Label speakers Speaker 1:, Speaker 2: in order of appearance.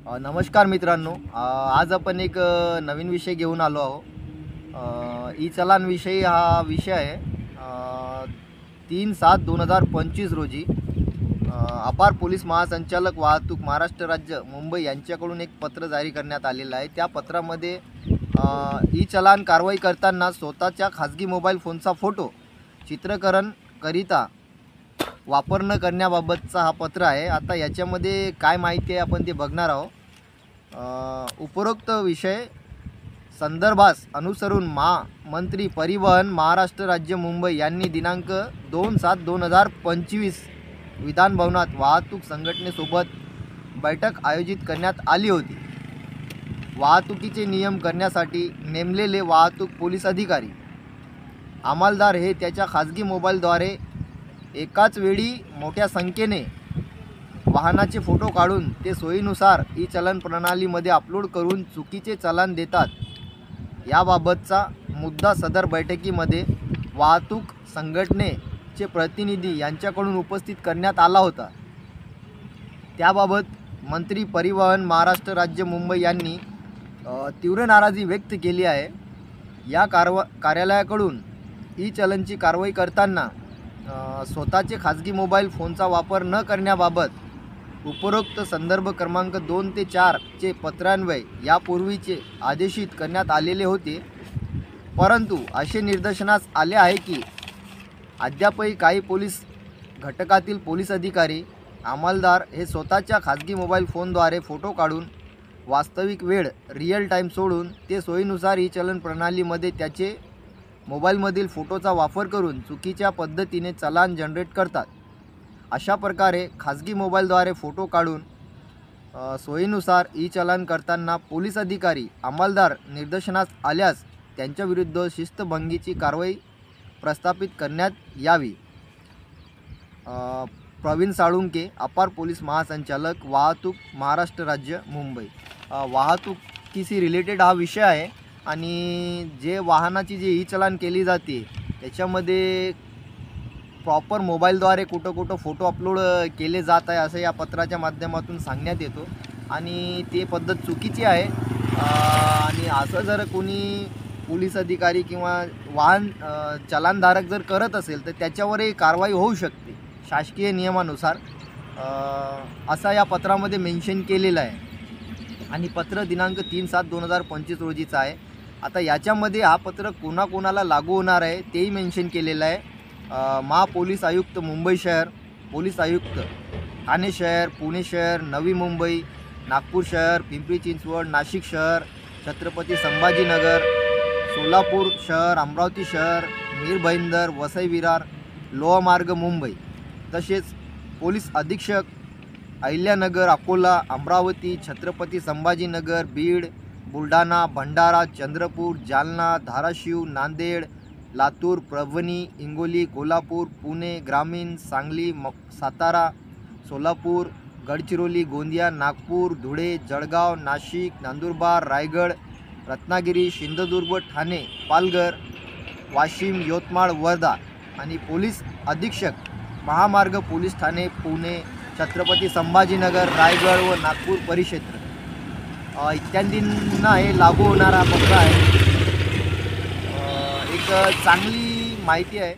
Speaker 1: नमस्कार मित्रांनो, आज आपण एक नवीन विषय घेऊन आलो आहोत. ई चलानविषयी हा विषय आहे. 3/7/2025 रोजी अपार पोलीस महासंचालक वाहतूक महाराष्ट्र राज्य मुंबई यांच्याकडून एक पत्र जारी करण्यात आलेलं आहे. त्या पत्रामध्ये ई चलान कारवाई करताना स्वतःच्या खाजगी मोबाईल फोनचा फोटो चित्रीकरणकरिता वापर न करण्याबाबतचा हा पत्र आहे. आता याच्यामध्ये काय माहिती आहे आपण ते बघणार आहोत. उपरोक्त विषय संदर्भास अनुसरून मंत्री परिवहन महाराष्ट्र राज्य मुंबई यांनी दिनांक 2/7/2025 विधानभवनात वाहतूक संघटनेसोबत बैठक आयोजित करण्यात आली होती. वाहतुकीचे नियम करण्यासाठी नेमलेले वाहतूक पोलीस अधिकारी अंमलदार हे त्याच्या खाजगी मोबाईलद्वारे एकाच वेळी मोठ्या संख्येने वाहनाचे फोटो काढून ते सोयीनुसार ई चलन प्रणालीमध्ये अपलोड करून चुकीचे चलन देतात. याबाबतचा मुद्दा सदर बैठकीमध्ये वाहतूक संघटनेचे प्रतिनिधी यांच्याकडून उपस्थित करण्यात आला होता. त्याबाबत मंत्री परिवहन महाराष्ट्र राज्य मुंबई यांनी तीव्र नाराजी व्यक्त केली आहे. या कार्यालयाकडून ई चलनची कारवाई करताना स्वतःचे खाजगी मोबाईल फोनचा वापर न करण्याबाबत उपरोक्त संदर्भ क्रमांक 2 ते 4 चे पत्रान्वये यापूर्वीचे आदेशित करण्यात आलेले होते. परंतु असे निदर्शनास आले आहे की अद्यापही काही पोलीस घटकातील पोलीस अधिकारी अंमलदार हे स्वतःच्या खाजगी मोबाईल फोनद्वारे फोटो काढून वास्तविक वेळ रिअल टाईम सोडून ते सोयीनुसार ई चलन प्रणालीमध्ये त्याचे मोबाईलमधील फोटोचा वापर करून चुकीच्या पद्धतीने चलान जनरेट करतात. अशा प्रकारे खाजगी मोबाईलद्वारे फोटो काढून सोयीनुसार ई चलन करताना पोलीस अधिकारी अंमलदार निदर्शनास आल्यास त्यांच्याविरुद्ध शिस्तभंगीची कारवाई प्रस्थापित करण्यात यावी. प्रवीण साळुंके, अपार पोलीस महासंचालक वाहतूक महाराष्ट्र राज्य मुंबई. वाहतुकीशी रिलेटेड हा विषय आहे आणि जे वाहनाची जी ई चलान केली जाते त्याच्यामध्ये प्रॉपर मोबाईलद्वारे कुठं फोटो अपलोड केले जात आहे असं या पत्राच्या माध्यमातून सांगण्यात येतो आणि ते पद्धत चुकीची आहे. आणि असं जर कोणी पोलीस अधिकारी किंवा वाहन चलानधारक जर करत असेल तर त्याच्यावरही कारवाई होऊ शकते शासकीय नियमानुसार, असा या पत्रामध्ये मेन्शन केलेलं आहे आणि पत्र दिनांक 3/7/2025 रोजीचं आहे. आता याच्यामध्ये हा पत्र कोणाकोणाला लागू होणार आहे तेही मेन्शन केलेलं आहे. महापोलीस आयुक्त मुंबई शहर, पोलीस आयुक्त ठाणे शहर, पुणे शहर, नवी मुंबई, नागपूर शहर, पिंपरी चिंचवड, नाशिक शहर, छत्रपती संभाजीनगर, सोलापूर शहर, अमरावती शहर, मीर भाईंदर, वसई विरार, लोहमार्ग मुंबई, तसेच पोलीस अधीक्षक अहिल्यानगर, अकोला, अमरावती, छत्रपती संभाजीनगर, बीड, बुलढाणा, भंडारा, चंद्रपूर, जालना, धाराशिव, नांदेड, लातूर, परभणी, हिंगोली, कोल्हापूर, पुणे ग्रामीण, सांगली, सातारा, सोलापूर, गडचिरोली, गोंदिया, नागपूर, धुळे, जळगाव, नाशिक, नंदुरबार, रायगड, रत्नागिरी, सिंधुदुर्ग, ठाणे, पालघर, वाशिम, यवतमाळ, वर्धा आणि पोलीस अधीक्षक महामार्ग पोलीस ठाणे, पुणे, छत्रपती संभाजीनगर, रायगड व नागपूर परिक्षेत्र इत्यादींना हे लागू होणारा पत्र आहे. एक चांगली माहिती आहे.